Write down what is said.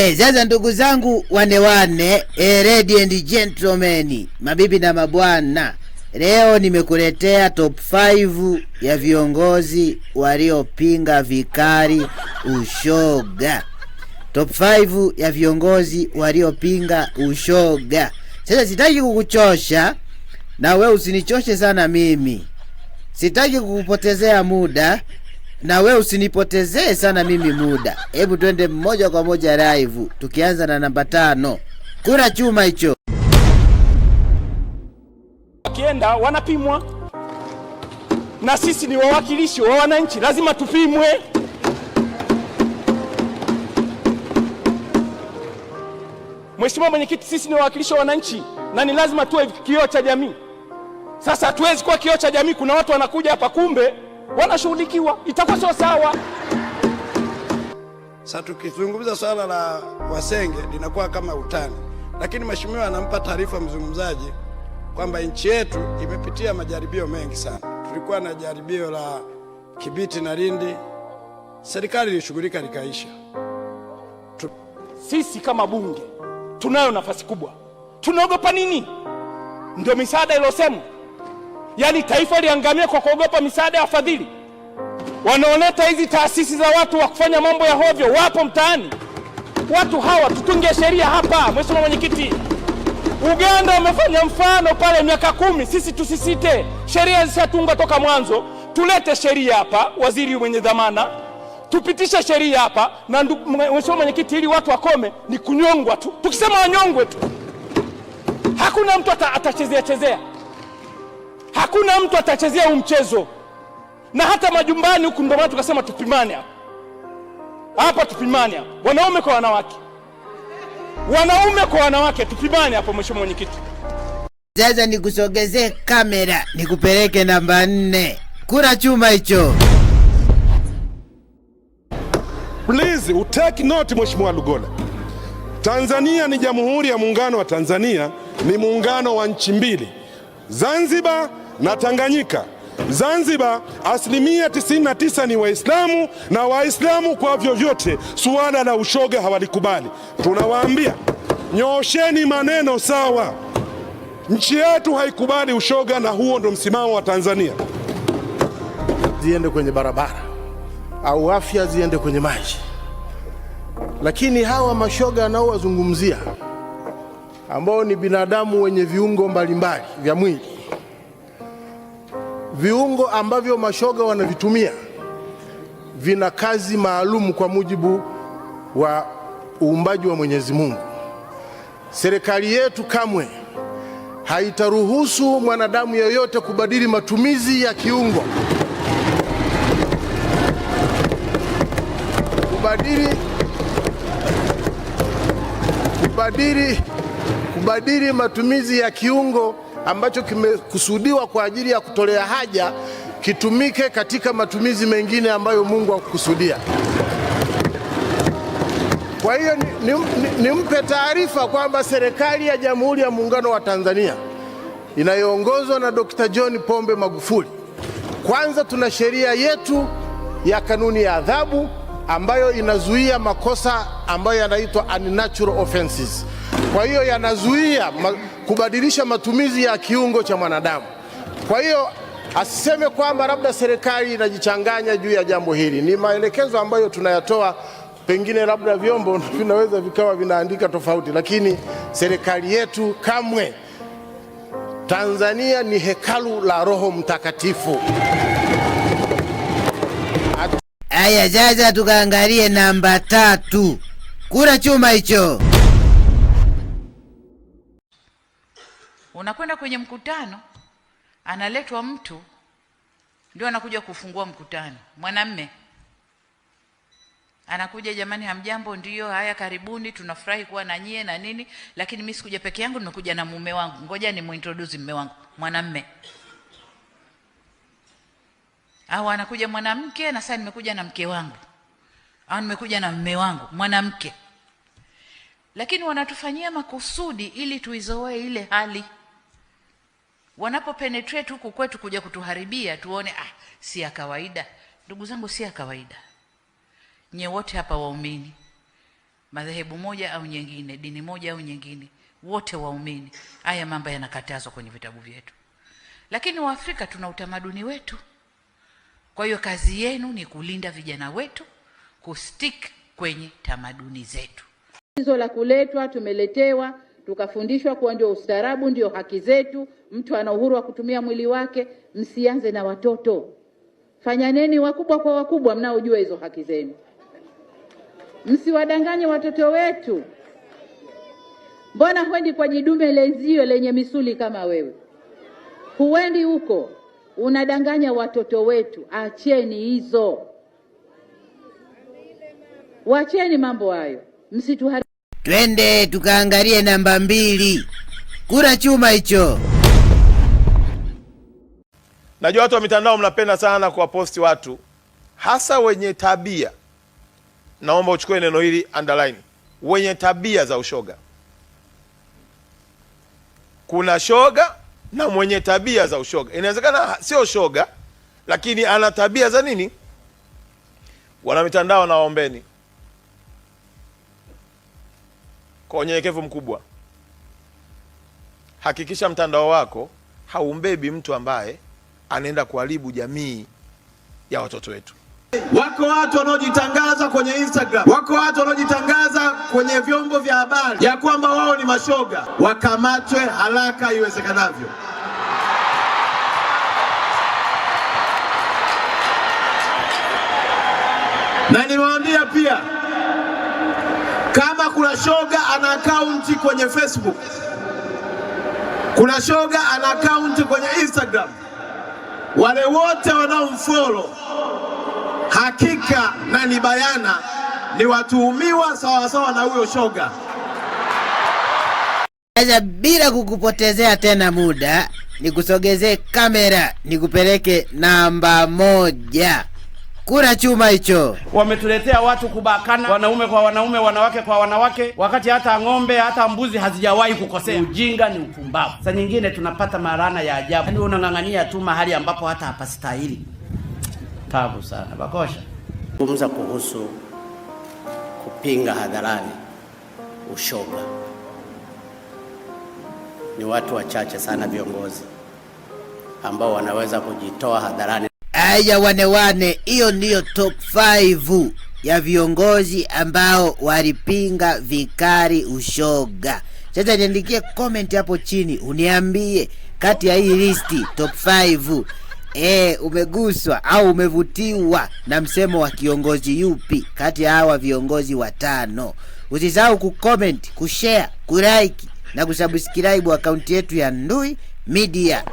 Sasa ndugu zangu wane, ladies and gentlemen, mabibi na mabwana, leo nimekuletea top 5 ya viongozi waliopinga vikali ushoga. Top 5 ya viongozi waliopinga ushoga. Sasa sitaki kukuchosha na wewe usinichoshe sana mimi. Sitaki kukupotezea muda na wewe usinipotezee sana mimi muda. Hebu twende moja kwa moja live, tukianza na namba 5. Kura chuma hicho. Wakienda wanapimwa, na sisi ni wawakilishi wa wananchi, lazima tupimwe. Mheshimiwa Mwenyekiti, sisi ni wawakilishi wa wananchi na ni lazima tuwe kioo cha jamii. Sasa hatuwezi kuwa kioo cha jamii, kuna watu wanakuja hapa kumbe wanashughulikiwa, itakuwa sio sawa. Sasa tukizungumza swala la Wasenge linakuwa kama utani, lakini mheshimiwa anampa taarifa mzungumzaji kwamba nchi yetu imepitia majaribio mengi sana. Tulikuwa na jaribio la Kibiti na Lindi, serikali ilishughulika likaisha. Sisi kama bunge tunayo nafasi kubwa, tunaogopa nini? Ndio misaada ilosema, yaani taifa liangamia kwa kuogopa misaada ya wafadhili. Wanaoleta hizi taasisi za watu wa kufanya mambo ya hovyo wapo mtaani. Watu hawa tutunge sheria hapa. Mheshimiwa Mwenyekiti, Uganda wamefanya mfano pale miaka 10, sisi tusisite. Sheria zishatunga toka mwanzo, tulete sheria hapa, waziri mwenye dhamana, tupitishe sheria hapa na Mheshimiwa Mwenyekiti, ili watu wakome ni kunyongwa tu. Tukisema wanyongwe tu, hakuna mtu atachezea. Hakuna mtu atachezea huu mchezo. Na hata majumbani huku ndio maana tukasema tupimane hapa. Hapa tupimane hapa. Wanaume kwa wanawake. Wanaume kwa wanawake tupimane hapa Mheshimiwa Mwenyekiti. Sasa nikusogezee kamera, nikupeleke namba 4. Kura chuma hicho. Please, utake note Mheshimiwa Lugola. Tanzania ni Jamhuri ya Muungano wa Tanzania, ni muungano wa nchi mbili, Zanzibar na Tanganyika. Zanzibar 99% ni Waislamu, na Waislamu kwa vyovyote suala la ushoga hawalikubali. Tunawaambia nyoosheni maneno sawa. Nchi yetu haikubali ushoga, na huo ndo msimamo wa Tanzania. Ziende kwenye barabara au afya ziende kwenye maji, lakini hawa mashoga nao wazungumzia, ambao ni binadamu wenye viungo mbalimbali vya mwili, viungo ambavyo mashoga wanavitumia vina kazi maalum kwa mujibu wa uumbaji wa Mwenyezi Mungu. Serikali yetu kamwe haitaruhusu mwanadamu yeyote kubadili matumizi ya kiungo, kubadili matumizi ya kiungo ambacho kimekusudiwa kwa ajili ya kutolea haja kitumike katika matumizi mengine ambayo Mungu hakukusudia. Kwa hiyo nimpe taarifa kwamba serikali ya Jamhuri ya Muungano wa Tanzania inayoongozwa na Dr. John Pombe Magufuli, kwanza tuna sheria yetu ya kanuni ya adhabu ambayo inazuia makosa ambayo yanaitwa unnatural offenses. Kwa hiyo yanazuia kubadilisha matumizi ya kiungo cha mwanadamu. Kwa hiyo asiseme kwamba labda serikali inajichanganya juu ya jambo hili. Ni maelekezo ambayo tunayatoa, pengine labda vyombo vinaweza vikawa vinaandika tofauti, lakini serikali yetu kamwe. Tanzania ni hekalu la Roho Mtakatifu. Aya, sasa tukaangalie namba 3. Kura chuma hicho. Unakwenda kwenye mkutano, analetwa mtu ndio anakuja kufungua mkutano. Mwanamme anakuja, jamani hamjambo, ndio haya karibuni, tunafurahi kuwa na nyie na nini, lakini mimi sikuja peke yangu, nimekuja na mume wangu, ngoja ni muintroduce mume wangu. Mwanamme. Au anakuja mwanamke na sasa nimekuja na mke wangu, au nimekuja na mume wangu, mwanamke. Lakini wanatufanyia makusudi ili tuizoee ile hali. Wanapo penetrate huku kwetu kuja kutuharibia, tuone si ya kawaida. Ndugu zangu, si ya kawaida. Nye wote hapa waumini, madhehebu moja au nyingine, dini moja au nyingine, wote waumini. Haya mambo yanakatazwa kwenye vitabu vyetu, lakini Waafrika tuna utamaduni wetu. Kwa hiyo kazi yenu ni kulinda vijana wetu, kustick kwenye tamaduni zetu. Hizo la kuletwa, tumeletewa, tukafundishwa kuwa ndio ustaarabu, ndio haki zetu, mtu ana uhuru wa kutumia mwili wake. Msianze na watoto, fanyaneni wakubwa kwa wakubwa mnaojua hizo haki zenu. Msiwadanganye watoto wetu. Mbona huendi kwa jidume lenzio lenye misuli kama wewe? Huendi huko, unadanganya watoto wetu. Acheni hizo, wacheni mambo hayo, msituharibu. Twende tukaangalie namba 2. Kura chuma hicho. Najua watu wa mitandao mnapenda sana kuwaposti watu, hasa wenye tabia. Naomba uchukue neno hili underline, wenye tabia za ushoga. Kuna shoga na mwenye tabia za ushoga. Inawezekana sio shoga, lakini ana tabia za nini? Wana mitandao, nawaombeni kwa unyenyekevu mkubwa, hakikisha mtandao wako haumbebi mtu ambaye anaenda kuharibu jamii ya watoto wetu. Wako watu wanaojitangaza kwenye Instagram, wako watu wanaojitangaza kwenye vyombo vya habari ya kwamba wao ni mashoga. Wakamatwe haraka iwezekanavyo. Na niwaambia pia, kama kuna shoga ana akaunti kwenye Facebook, kuna shoga ana akaunti kwenye Instagram, wale wote wanaomfollow hakika na ni bayana ni watuhumiwa sawa sawa na huyo shoga. Sasa bila kukupotezea tena muda, nikusogezee kamera nikupeleke namba 1. Kura chuma hicho. Wametuletea watu kubakana, wanaume kwa wanaume, wanawake kwa wanawake, wakati hata ng'ombe hata mbuzi hazijawahi kukosea. Ujinga ni upumbavu. Sasa nyingine tunapata marana ya ajabu. Yaani unang'ang'ania tu mahali ambapo hata hapastahili. Tabu sana. Bakosha. Kumza kuhusu kupinga hadharani ushoga. Ni watu wachache sana viongozi ambao wanaweza kujitoa hadharani. Aya wane, hiyo ndiyo top 5 ya viongozi ambao walipinga vikali ushoga. Sasa niandikie comment hapo chini uniambie kati ya hii listi top 5 umeguswa au umevutiwa na msemo wa kiongozi yupi kati ya hawa viongozi 5. Usisahau kucomment, kushare, kulike na kusubscribe akaunti yetu ya Ndui Media.